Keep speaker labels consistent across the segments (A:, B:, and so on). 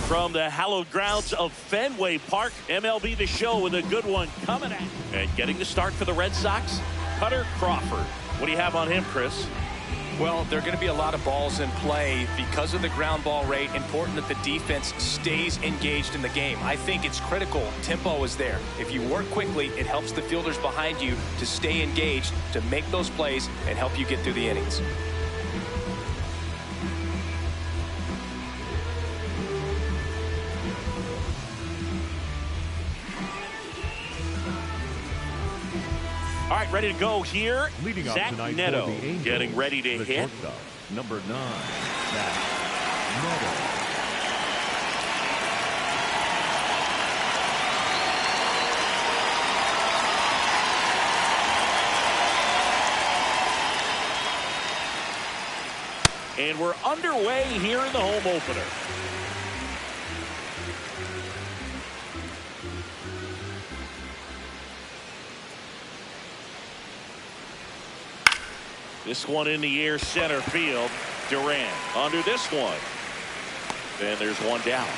A: From the hallowed grounds of Fenway Park, MLB The Show with a good one coming at. And getting the start for the Red Sox, Cutter Crawford. What do you have on him, Chris?
B: Well, there are going to be a lot of balls in play because of the ground ball rate. Important that the defense stays engaged in the game. I think it's critical. Tempo is there. If you work quickly, it helps the fielders behind you to stay engaged, to make those plays, and help you get through the innings.
A: All right, ready to go here.
C: Leading
A: Zach
C: tonight
A: Neto
C: for the Angels,
A: getting ready to
C: the
A: hit.
C: shortstop, number 9, Zach Neto.
A: And we're underway here in the home opener. This one in the air, center field. Durant under this one. Then there's one down.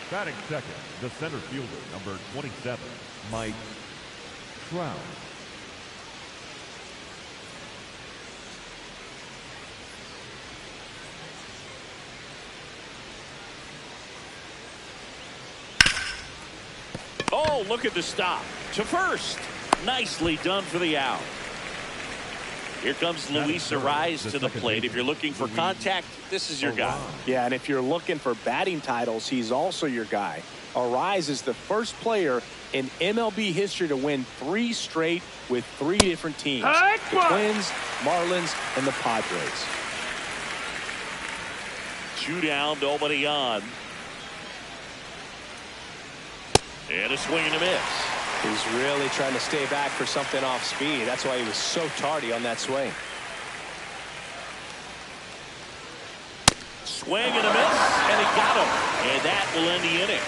C: Batting second, the center fielder, number 27, Mike Trout.
A: Oh, look at the stop. To first. Nicely done for the out. Here comes Luis Arraez to the plate. If you're looking for contact, this is your guy.
B: Yeah, and if you're looking for batting titles, he's also your guy. Arraez is the first player in MLB history to win 3 straight with 3 different teams. The Twins, Marlins, and the Padres.
A: 2 down, nobody on. And a swing and a miss.
B: He's really trying to stay back for something off speed. That's why he was so tardy on that swing.
A: Swing and a miss, and he got him. And that will end the inning.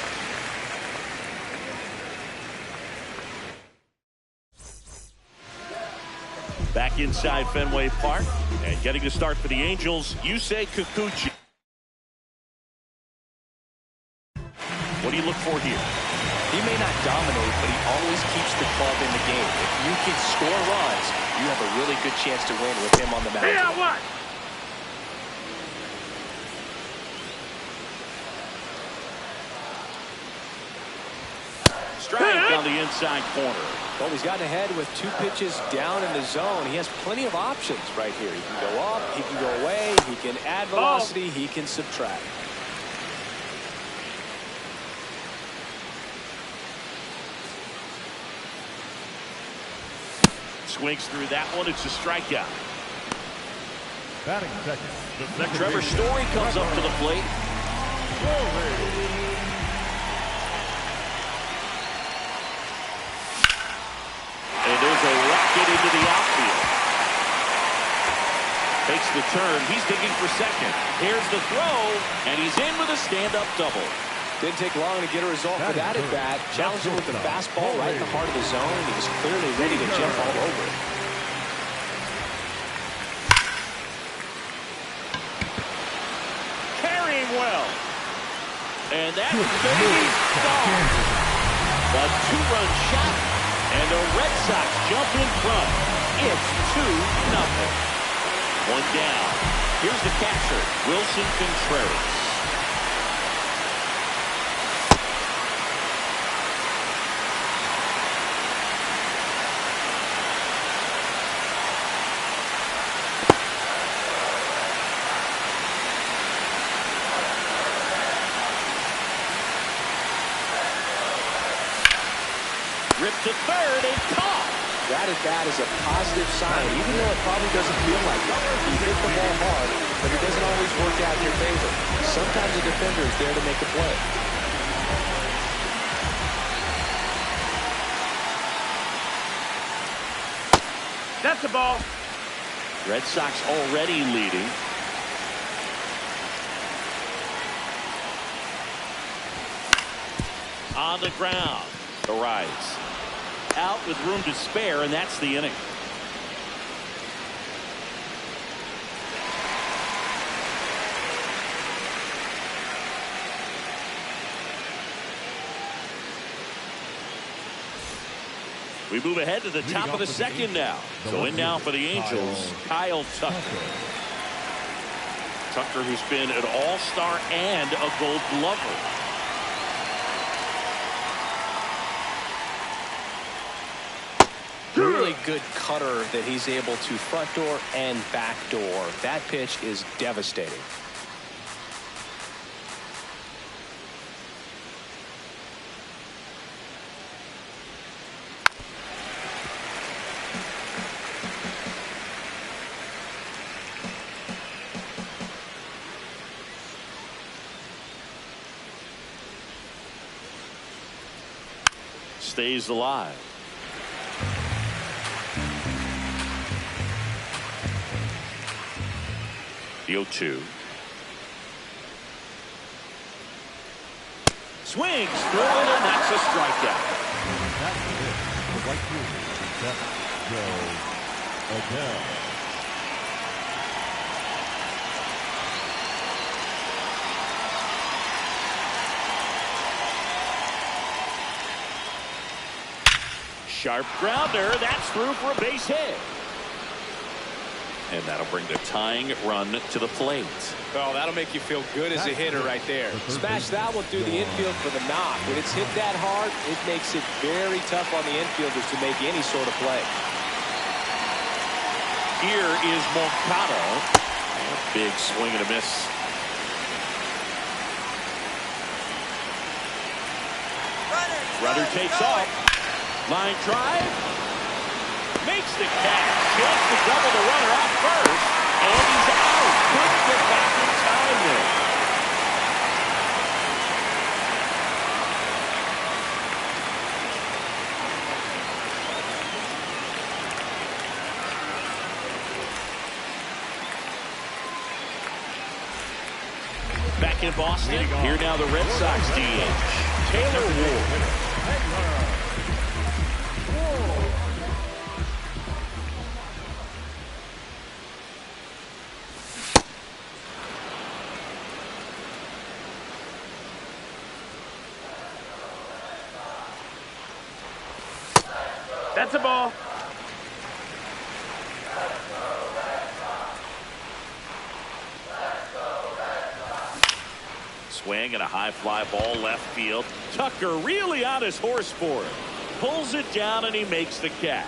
A: Back inside Fenway Park, and getting to start for the Angels, Yusei Kikuchi. What do you look for here?
B: He may not dominate, but he always keeps the club in the game. If you can score runs, you have a really good chance to win with him on the mound.
D: Yeah, what?
A: Strike on the inside corner.
B: Well, he's gotten ahead with 2 pitches down in the zone. He has plenty of options right here. He can go up, he can go away, he can add velocity, he can subtract.
A: Swings through that one. It's a strikeout.
C: Batting second, the second
A: Trevor
C: baseman,
A: Story comes up to the plate. And there's a rocket into the outfield. Takes the turn. He's digging for second. Here's the throw, and he's in with a stand-up double.
B: Didn't take long to get a result for that at bat. Challenged him with the fastball right in the heart of the zone. He was clearly ready to jump all over it.
A: Carrying well. And that's gone. A 2-run shot, and the Red Sox jump in front. It's 2-0. 1 down. Here's the catcher, Wilson Contreras. Ripped to third and caught.
B: That at bat is a positive sign, even though it probably doesn't feel like it. He hit the ball hard, but it doesn't always work out in your favor. Sometimes a defender is there to make a play.
D: That's the ball.
A: Red Sox already leading. On the ground. Arraez out with room to spare, and that's the inning. We move ahead to the top of the second now. So in now for the Angels, Kyle Tucker. Tucker, who's been an all-star and a Gold Glover.
B: Really good cutter that he's able to front door and back door. That pitch is devastating.
A: Stays alive. The 0-2. Swings through it, and that's a strikeout.
C: That's it. The right fielder, Joe Adele.
A: Sharp grounder. That's through for a base hit. And that'll bring the tying run to the plate.
B: Oh, that'll make you feel good as a hitter right there. Smash that one through the infield for the knock. When it's hit that hard, it makes it very tough on the infielders to make any sort of play.
A: Here is Moncada. Big swing and a miss. Runner takes off. Line drive. Makes the catch. Chance to double the runner off first. And he's out. Couldn't get back in time there. Back in Boston. Here now the Red Sox DH. Taylor Ward.
D: That's a ball.
A: Swing and a high fly ball left field. Tucker really on his horse for it. Pulls it down and he makes the catch.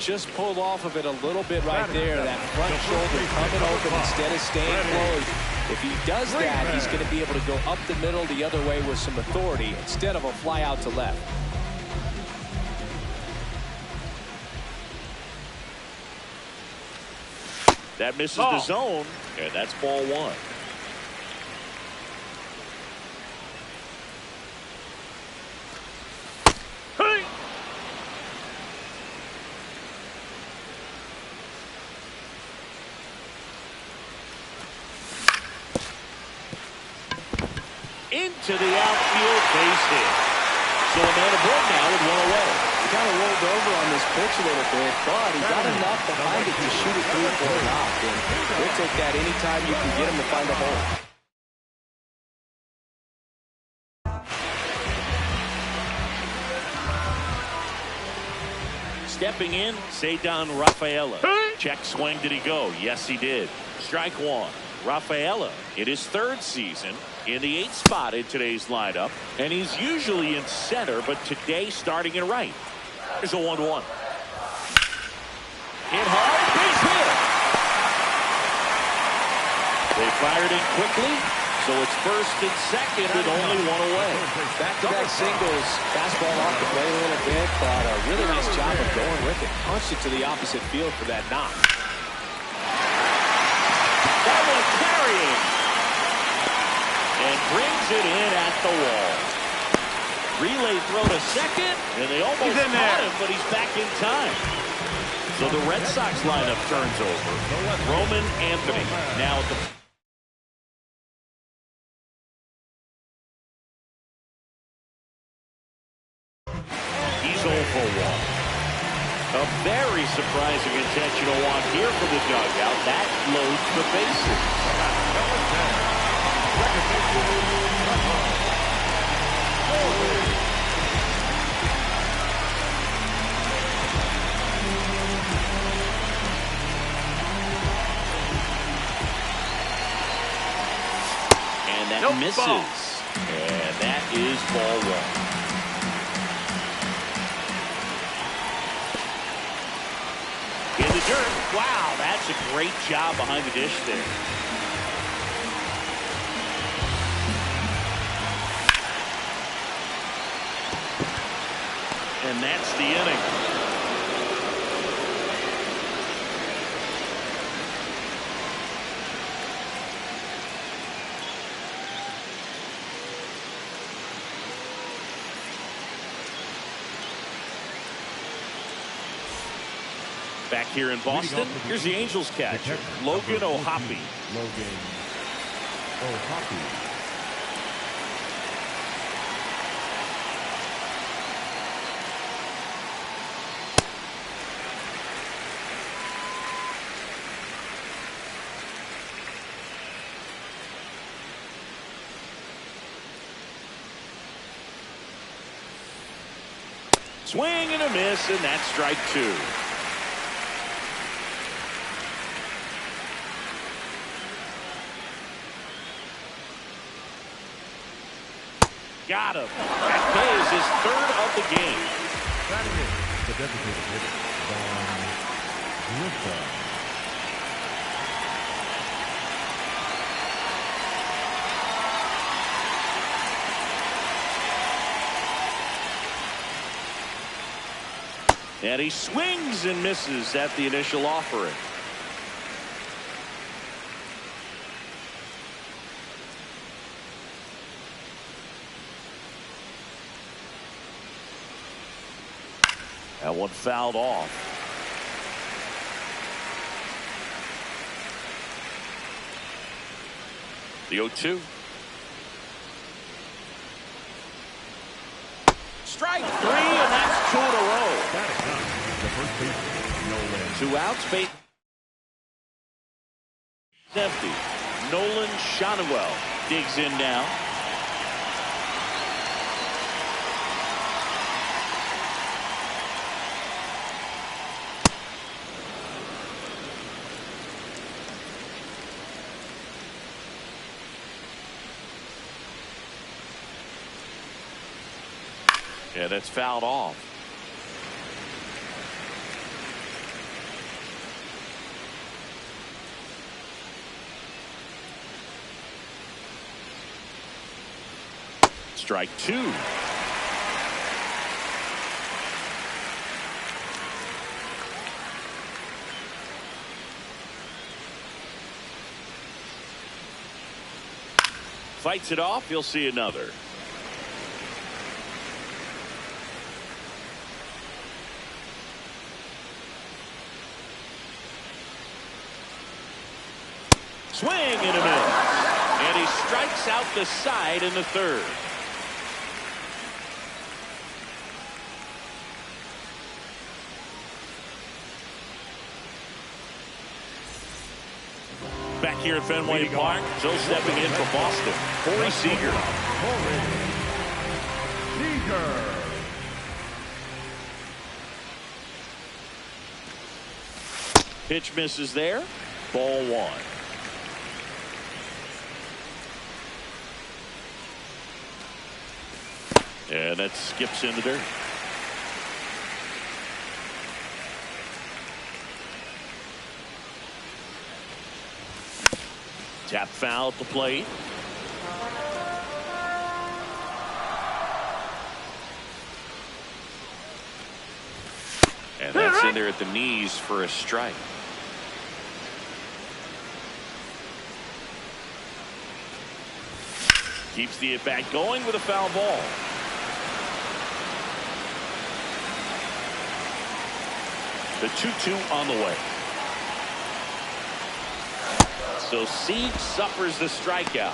B: Just pulled off of it a little bit right there. That front shoulder coming open instead of staying closed. If he does that, he's going to be able to go up the middle the other way with some authority instead of a fly out to left.
A: That misses the zone, and that's ball one.
D: Hey!
A: Into the outfield, base hit. So a man aboard now with one away.
B: He kind of rolled over on this pitch a little bit, but he got enough behind it to shoot it through for a knock. And we'll take that anytime you can get him to find a hole.
A: Stepping in, Cedar Rafaela. Check swing, did he go? Yes, he did. Strike one. Rafaela in his third season in the 8th spot in today's lineup, and he's usually in center, but today starting in right. There's a 1-1. Hit hard, base hit. They fired in quickly, so it's first and second and only one away.
B: Back-to-back singles, fastball off the plate a little bit, but a really nice job of going with it. Punched it to the opposite field for that knock.
A: That one carrying. And brings it in at the wall. Relay throw to second, and they almost caught him, but he's back in time. So the Red Sox lineup turns over. Roman Anthony now at the... He's 0 for 1. A very surprising intentional walk here from the dugout. That loads the bases. that misses.
D: Ball.
A: And that is ball one. In the dirt. Wow, that's a great job behind the dish there. And that's the inning. Back here in Boston, here's the Angels catcher, Logan O'Hoppe.
C: Logan O'Hoppe.
A: Swing and a miss, and that's strike two. Got him. That is his third of the game.
C: Batting in, the designated hitter, Von Griffin.
A: And he swings and misses at the initial offering. That one fouled off. The 0-2. Strike three, and that's two in a row.
C: That is not the first baseman, Nolan.
A: 2 outs, base empty. Nolan Shotwell digs in now. Yeah, that's fouled off. Strike two. Fights it off. You'll see another. Swing and a miss. And he strikes out the side in the third. Back here at Fenway Park, Joe stepping in for Boston. Corey Seager. Pitch misses there. Ball one. And that skips into dirt. Tap foul at the plate. And that's in there at the knees for a strike. Keeps the at-bat going with a foul ball. The 2-2 on the way. So Sieg suffers the strikeout.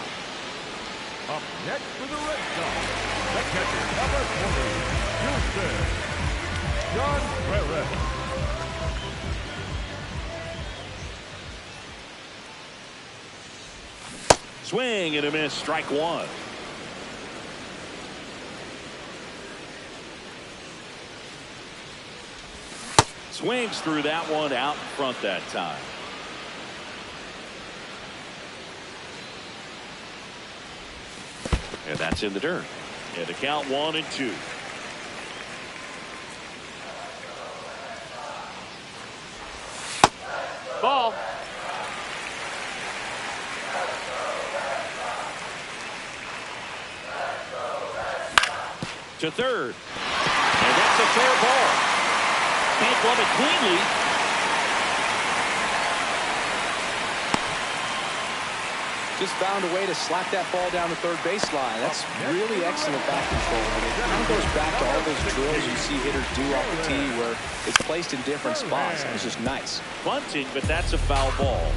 C: Up next for the Red Sox, the catcher, number 20, Houston, John Perez.
A: Swing and a miss, strike one. Swings through that one out in front that time. And that's in the dirt. And the count 1-2.
D: Ball.
A: To third. And that's a fair ball. Can't glove it cleanly.
B: Just found a way to slap that ball down the third baseline. That's really excellent bat control. And it kind of goes back to all those drills you see hitters do off the tee where it's placed in different spots. It's just nice.
A: Bunting, but that's a foul ball.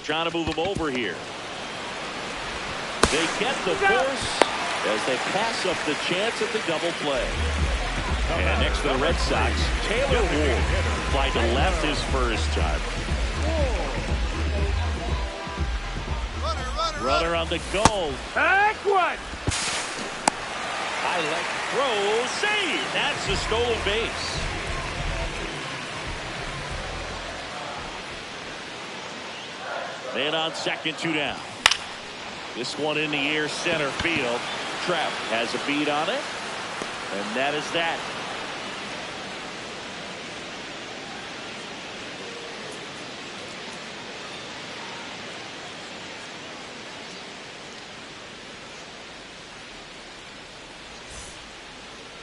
A: Trying to move him over here. They get the force as they pass up the chance at the double play. And next to the Red Sox, Taylor Ward applied to left his first time. Runner on the goal.
D: Back one.
A: I like throw, save. That's a stolen base. Man on second, 2 down. This one in the air, center field. Trout has a beat on it, and that is that.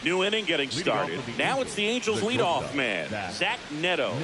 A: New inning getting started. Now it's the Angels leadoff man, Zach Neto.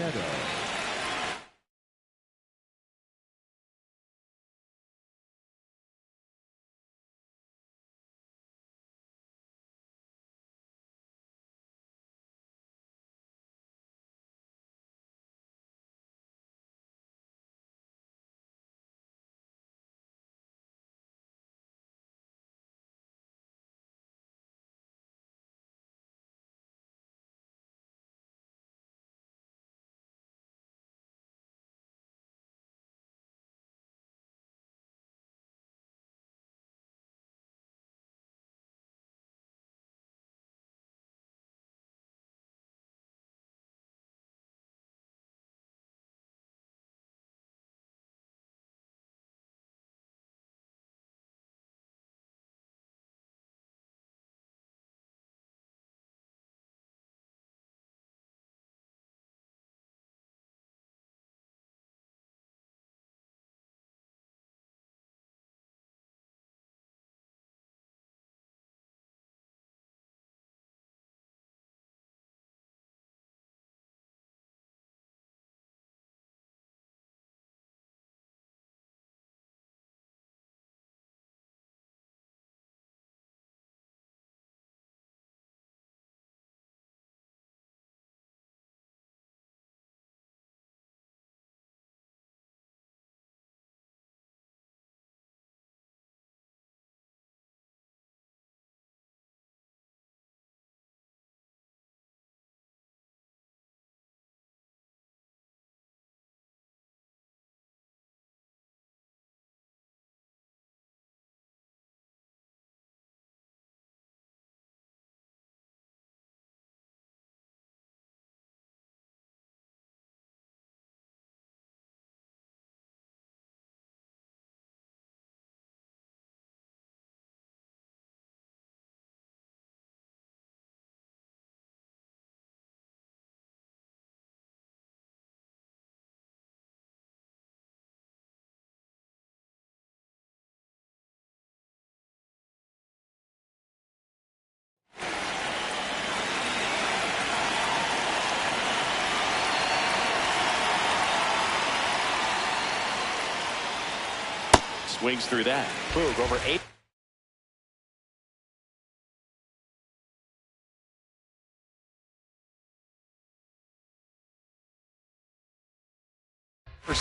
A: Swings through that.
B: Boog over 8%.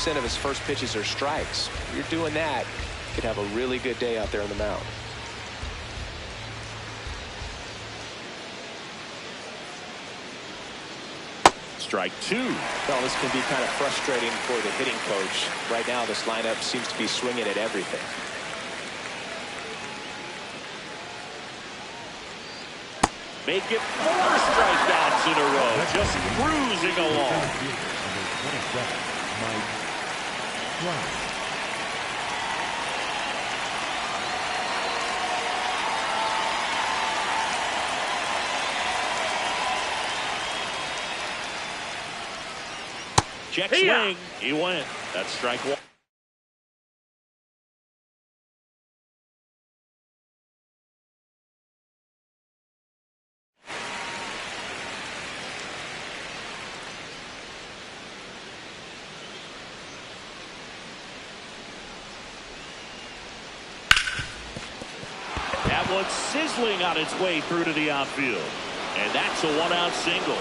B: Of his first pitches are strikes. If you're doing that, you could have a really good day out there on the mound.
A: Strike 2.
B: Well, this can be kind of frustrating for the hitting coach. Right now, this lineup seems to be swinging at everything.
A: Make it 4 strikeouts in a row. Just cruising along. Check swing. He went. That's strike one. That one's sizzling on its way through to the outfield. And that's a one-out single.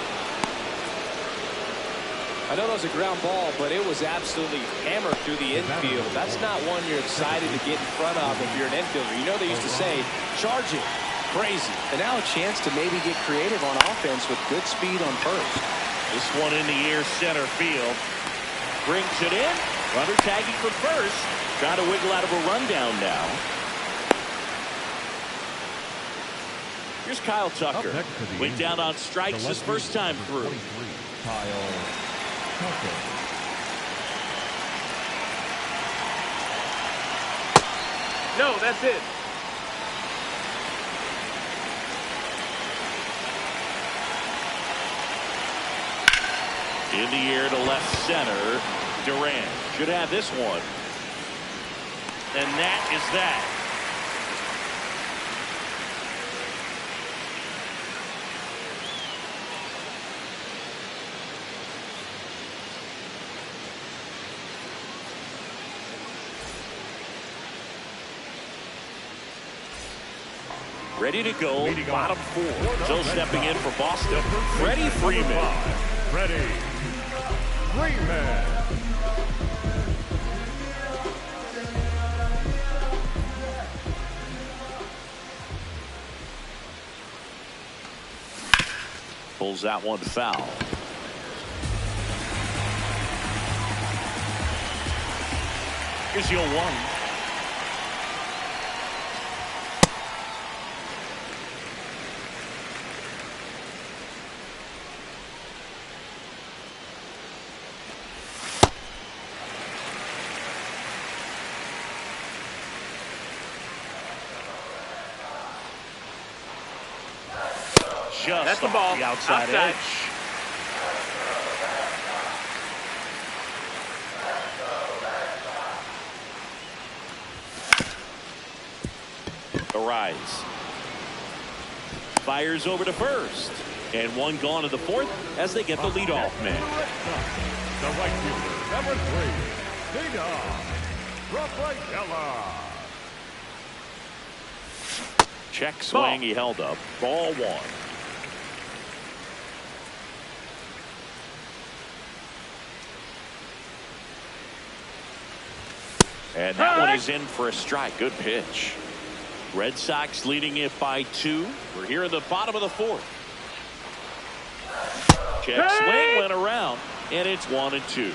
B: I know that was a ground ball, but it was absolutely hammered through the infield. That's not one you're excited to get in front of if you're an infielder. You know they used to say, charge it. Crazy. And now a chance to maybe get creative on offense with good speed on first.
A: This one in the air center field. Brings it in. Runner tagging for first. Trying to wiggle out of a rundown now. Here's Kyle Tucker. Went down on strikes his first time through.
C: Kyle Tucker.
D: No, that's it.
A: In the air to left center. Durant should have this one. And that is that. Ready to go, bottom four. Still stepping in for Boston, Freddie Freeman.
C: Freddie Freeman.
A: Pulls that one foul. Here's the 0-1. Just
D: that's the ball.
A: The outside edge. Arise. Fires over to first. And one gone to the fourth as they get the leadoff man.
C: The right fielder, number 3, Dina Rafaela.
A: Check swing. He held up. Ball one. And that one is in for a strike. Good pitch. Red Sox leading it by 2. We're here in the bottom of the fourth. Check swing went around, and it's 1-2.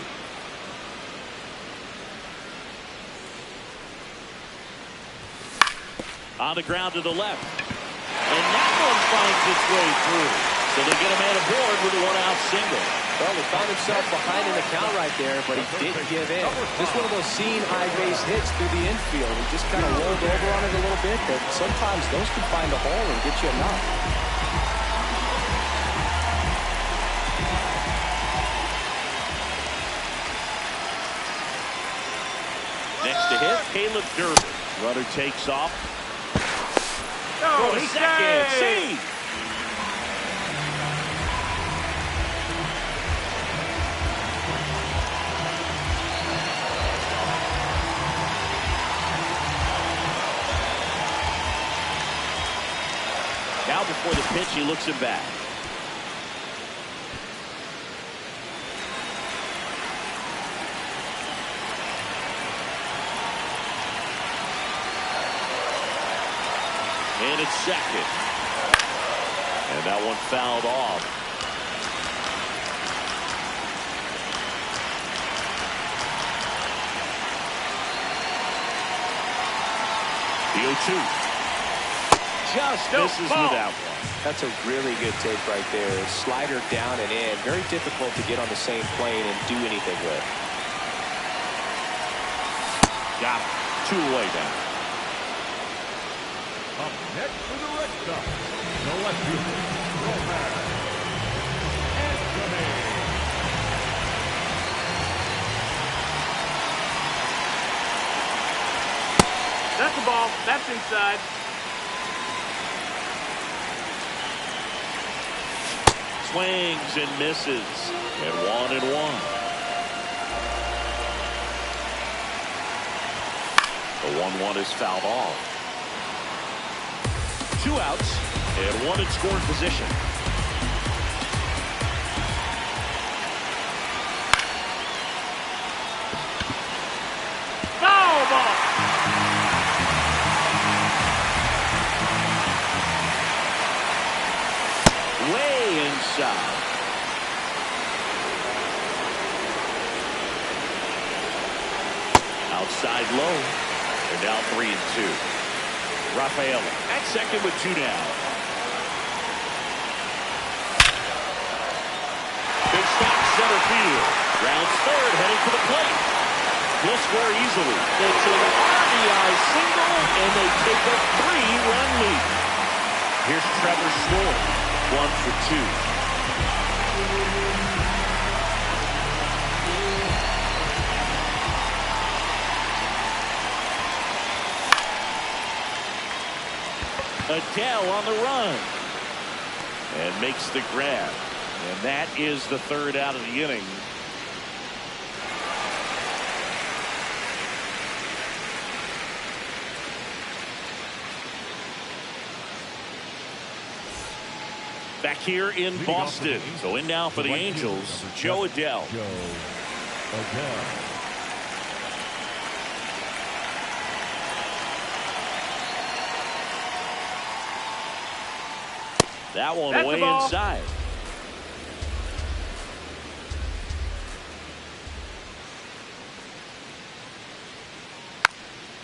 A: On the ground to the left. And that one finds its way through. So they get a man aboard with a one-out single.
B: Well, he found himself behind in the count right there, but he didn't give in. Just one of those seeing high base hits through the infield. He just kind of rolled over on it a little bit, but sometimes those can find a hole and get you a knock.
A: Next to hit, Caleb Durbin. Runner takes off.
D: No,
A: He's second. See. Now before the pitch, he looks it back. And it's second. And that one fouled off. The 0-2. Just misses with that one.
B: That's a really good take right there. Slider down and in. Very difficult to get on the same plane and do anything with.
A: Got it. 2 away now.
C: Up next for the Red Sox, the left fielder, Roman Anthony.
D: That's the ball. That's inside.
A: Swings and misses. And 1-1. The 1-1 is fouled off. 2 outs and 1 in scoring position.
D: Foul ball.
A: Way inside. Outside low. They're down 3-2. Rafael at second with 2 down. Big stop center field. Rounds third, heading to the plate. He'll score easily. It's an RBI single, and they take a 3-run lead. Here's Trevor Story, 1 for 2. Adele on the run and makes the grab, and that is the 3rd out of the inning. Back here in Boston, so in now for the Angels, Joe Adele. That one
D: That's
A: away inside.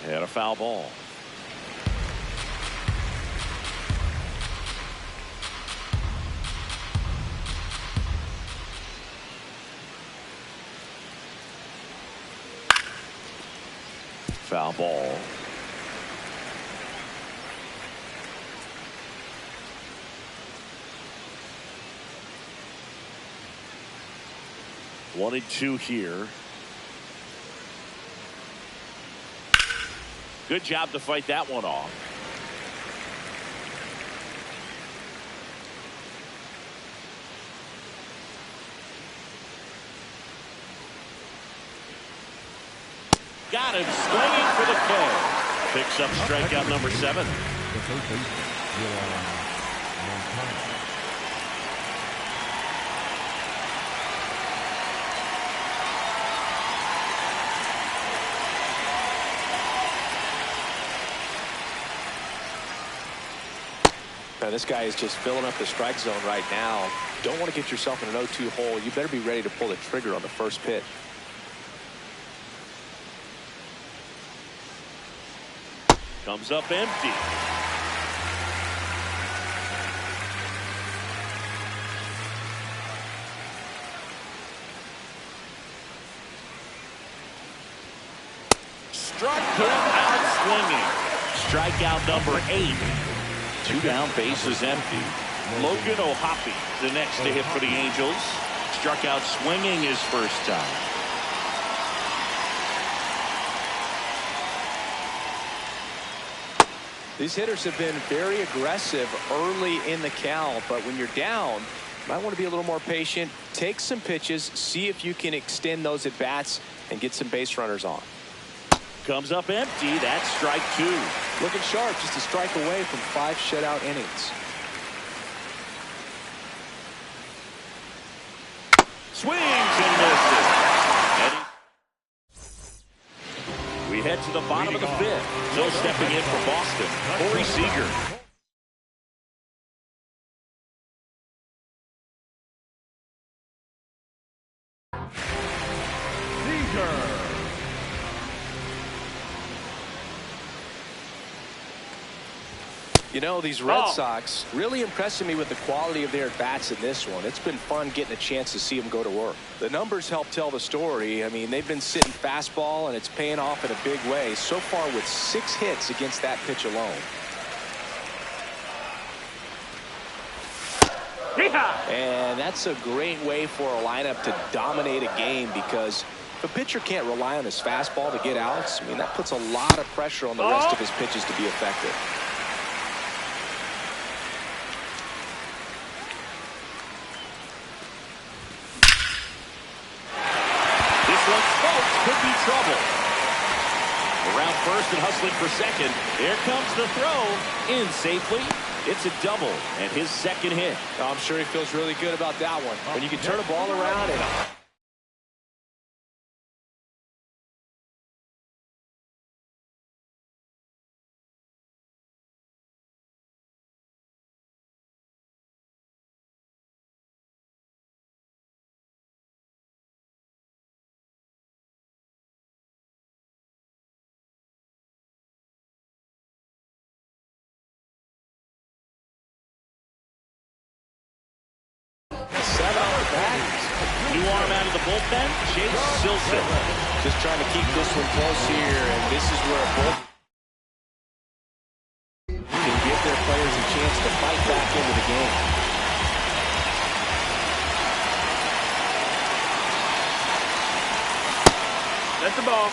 A: And a foul ball. Foul ball. One and 2 here. Good job to fight that one off. Got him swinging for the call. Picks up strikeout number 7.
B: Now, this guy is just filling up the strike zone right now. Don't want to get yourself in an 0-2 hole. You better be ready to pull the trigger on the first pitch.
A: Comes up empty. Struck him out swinging. Strikeout number 8. 2 down, bases empty. Logan O'Hoppe, the next to hit for the Angels. Struck out swinging his first time.
B: These hitters have been very aggressive early in the count, but when you're down, you might want to be a little more patient. Take some pitches, see if you can extend those at bats and get some base runners on.
A: Comes up empty. That's strike 2.
B: Looking sharp, just a strike away from 5 shutout innings.
A: Swings and misses. We head to the bottom of the 5th. So stepping in for Boston, Corey Seager.
B: You know, these Red Sox really impressing me with the quality of their at-bats in this one. It's been fun getting a chance to see them go to work. The numbers help tell the story. I mean, they've been sitting fastball, and it's paying off in a big way. So far with 6 hits against that pitch alone. And that's a great way for a lineup to dominate a game, because If a pitcher can't rely on his fastball to get outs, I mean, that puts a lot of pressure on the rest of his pitches to be effective.
A: This one's folks could be trouble. Around first and hustling for second. Here comes the throw. In safely. It's a double and his second hit.
B: I'm sure he feels really good about that one. When you can turn a ball around and
A: New arm out of the bullpen, Chase Silson.
B: just trying to keep this one close here, and this is where a bullpen can give their players a chance to fight back into the game.
D: That's the ball.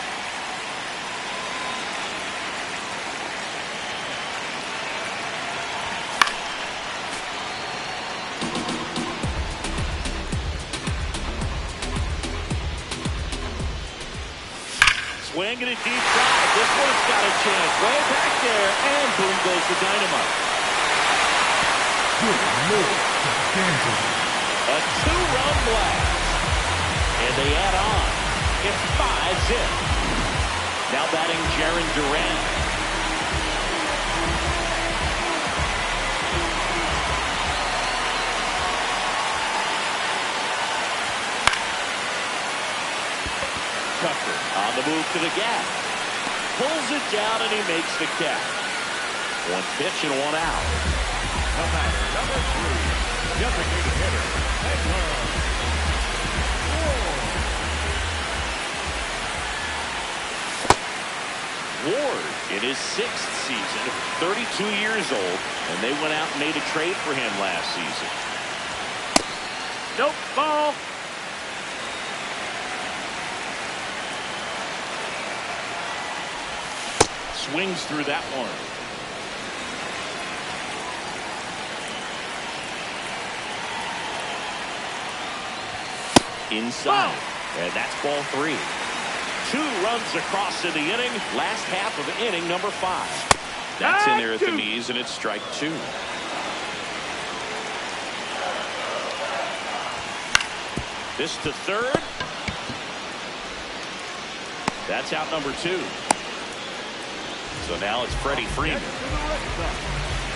A: Swing and a deep drive. This one's got a chance. Way back there, and boom goes the dynamite. A two-run blast. And they add on. It's 5-zip. Now batting Jaron Durant. Tucker on the move to the gap. Pulls it down and he makes the catch. One pitch and one out.
C: The batter, number 3, designated hitter, Edward Ward.
A: Ward in his 6th season, 32 years old, and they went out and made a trade for him last season.
D: Nope, ball.
A: Swings through that one. Inside. And that's ball 3. 2 runs across in the inning. Last half of inning number 5. That's in there at the knees, and it's strike 2. This to third. That's out number 2. So now it's Freddie Freeman.
C: Next to the Red Sox,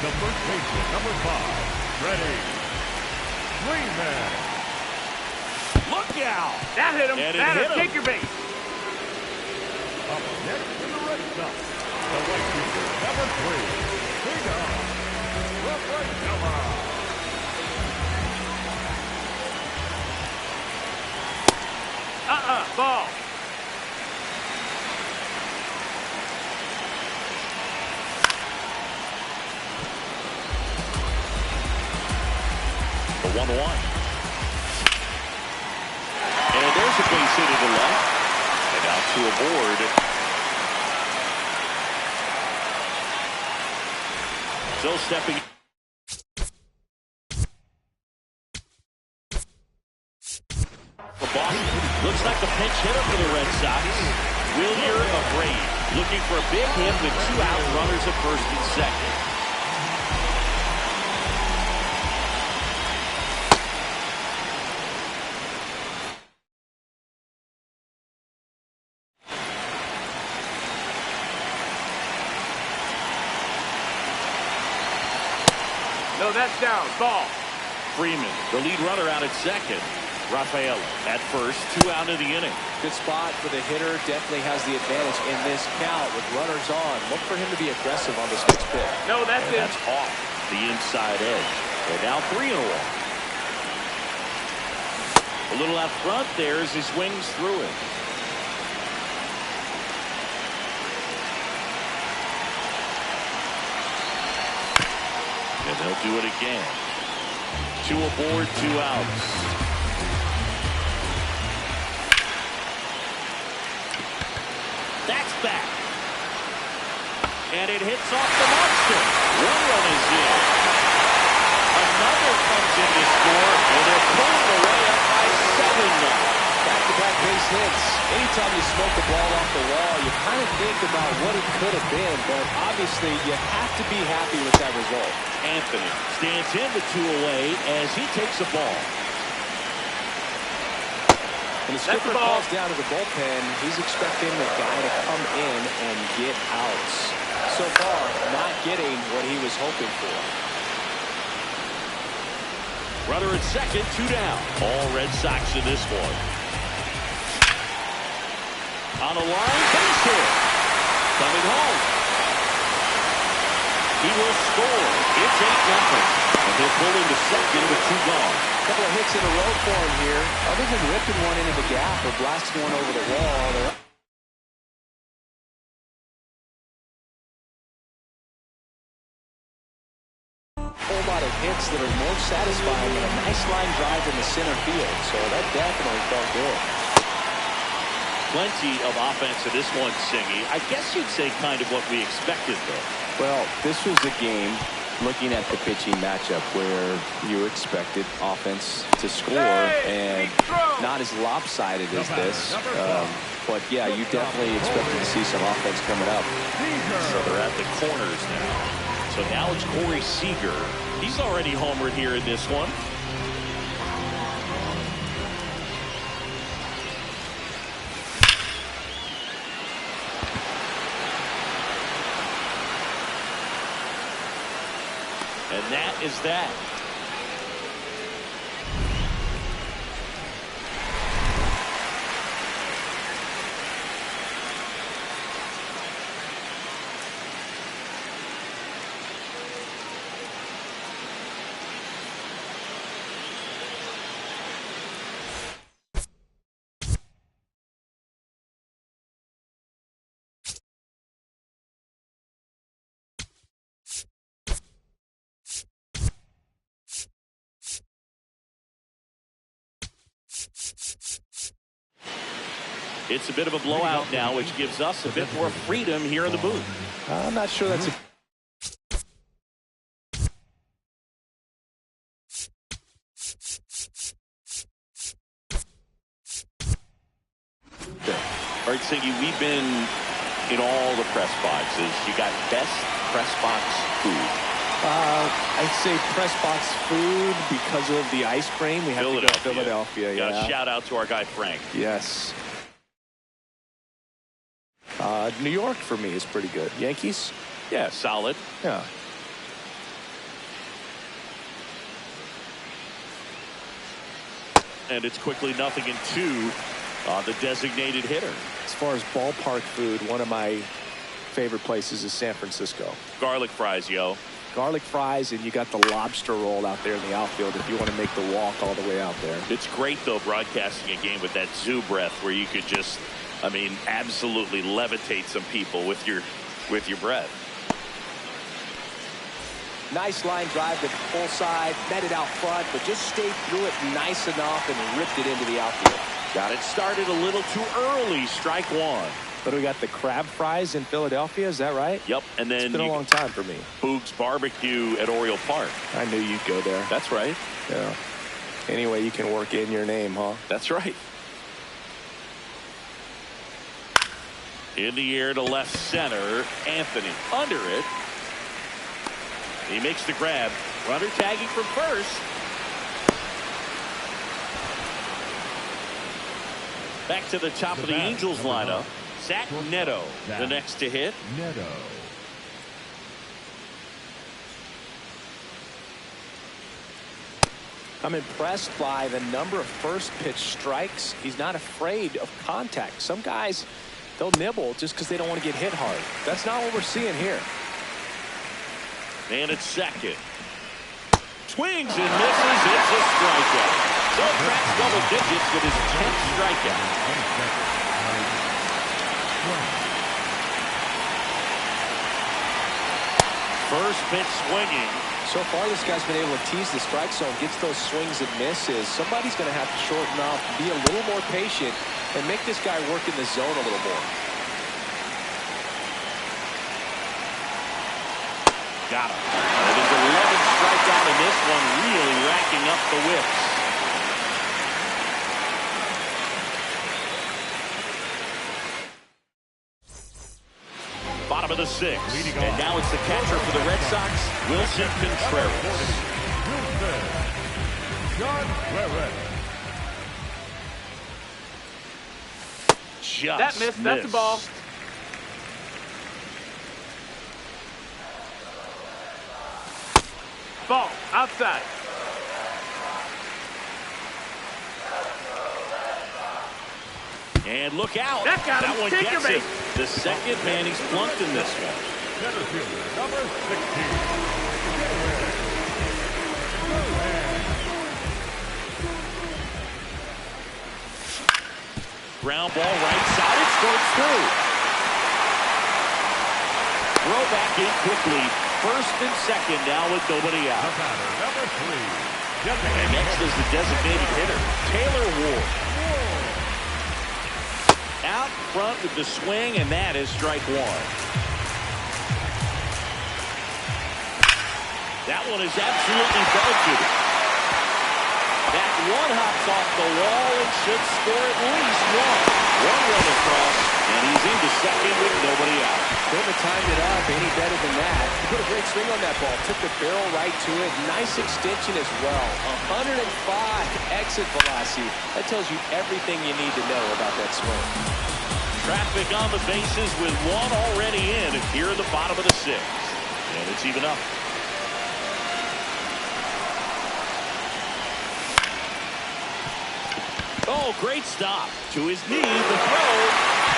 C: the first baseman, number 5, Freddie Freeman.
A: Look out!
D: That hit him.
A: And it
D: That'll
A: hit him.
D: take your base.
C: Up next to the Red Sox, the right fielder, number 3, Freedom Rafaela.
D: Ball.
A: The 1-1. And there's a base hit to the left. And out to a board. Still stepping. For Boston. Looks like the pinch hitter for the Red Sox. Wilyer Abreu looking for a big hit with 2 out, runners at first and second.
D: No, that's down. Ball.
A: Freeman, the lead runner out at second. Rafaela at first, 2 out of the inning.
B: Good spot for the hitter. Definitely has the advantage in this count with runners on. Look for him to be aggressive on this next pitch.
D: No, that's it.
A: That's off the inside edge. They're now 3-1. A little out front there as he swings through it. And they'll do it again. 2 aboard, 2 outs. And it hits off the monster. One run is in. Another comes in to score, and they're pulling away up by 7 now.
B: Back-to-back base hits. Anytime you smoke the ball off the wall, you kind of think about what it could have been, but obviously you have to be happy with that result.
A: Anthony stands in the 2 away as he takes a ball.
B: And the skipper calls down to the bullpen. He's expecting the guy to come in and get outs. So far, not getting what he was hoping for.
A: Runner at second, 2 down. All Red Sox in this one. On a line, base hit. Coming home. He will score. It's 8-0. And he'll pull into second with 2 gone.
B: A couple of hits in a row for him here. Other than ripping one into the gap or blasting one over the wall, they're a whole lot of hits that are more satisfying than a nice line drive in the center field. So that definitely felt good.
A: Plenty of offense in this one, Singy. I guess you'd say kind of what we expected, though.
E: Well, this was a game, looking at the pitching matchup, where you expected offense to score, and not as lopsided as this. But, yeah, you definitely expected to see some offense coming up.
A: So they're at the corners now. So now it's Corey Seager. He's already homered here in this one. And that is that. It's a bit of a blowout now, which gives us a bit more freedom here in the booth.
B: I'm not sure that's a...
A: All right, Siggy, we've been in all the press boxes. You got best press box food.
B: I'd say press box food because of the ice cream. We have to go to Philadelphia. Yeah.
A: Shout out to our guy Frank.
B: Yes. New York for me is pretty good. Yankees?
A: Yeah, solid.
B: Yeah.
A: And it's quickly 0-2 on the designated hitter.
B: As far as ballpark food, one of my favorite places is San Francisco.
A: Garlic fries, yo.
B: Garlic fries, and you got the lobster roll out there in the outfield if you want to make the walk all the way out there.
A: It's great, though, broadcasting a game with that zoo breath where you could just, I mean, absolutely levitate some people with your breath.
B: Nice line drive to the full side, met it out front, but just stayed through it nice enough and ripped it into the outfield.
A: Got it started a little too early. Strike one.
B: But we got the crab fries in Philadelphia, is that right?
A: Yep, and then
B: it's been a long time for me.
A: Boog's Barbecue at Oriole Park.
B: I knew you'd go there.
A: That's right.
B: Yeah. Anyway, you can work in your name, huh?
A: That's right. In the air to left center, Anthony under it. He makes the grab. Runner tagging from first. Back to the top of the Angels lineup. Zach Neto, the next to hit.
C: Neto.
B: I'm impressed by the number of first pitch strikes. He's not afraid of contact. Some guys, they'll nibble just because they don't want to get hit hard. That's not what we're seeing here.
A: And it's second. Swings and misses. It's a strikeout. So cracks double digits with his 10th strikeout. First pitch swinging.
B: So far, this guy's been able to tease the strike zone, gets those swings and misses. Somebody's going to have to shorten up, be a little more patient, and make this guy work in the zone a little more.
A: Got him. It is 11 strikeout in this one, really racking up the whips. Bottom of the sixth. And now it's the catcher for the Red Sox, Wilson Contreras. Just
D: that missed. That's the ball. Ball outside.
A: And look out.
D: That got him.
A: That one
D: Take
A: gets
D: your
A: him. The second man he's plunked in this one.
C: Center fielder, number 16.
A: Ground ball right side. It skirts through. Throw back in quickly. First and second now with nobody out.
C: The batter, number 3.
A: And next is the designated hitter, Taylor Ward. Out front with the swing, and that is strike one. That one is absolutely belted. That one hops off the wall and should score at least one. One run across, and he's into second with nobody out.
E: Couldn't have timed it up any better than that. He put a great swing on that ball. Took the barrel right to it. Nice extension as well. 105 exit velocity. That tells you everything you need to know about that swing.
A: Traffic on the bases with one already in here in the bottom of the sixth. And it's even up. Oh, great stop. To his knee, the throw.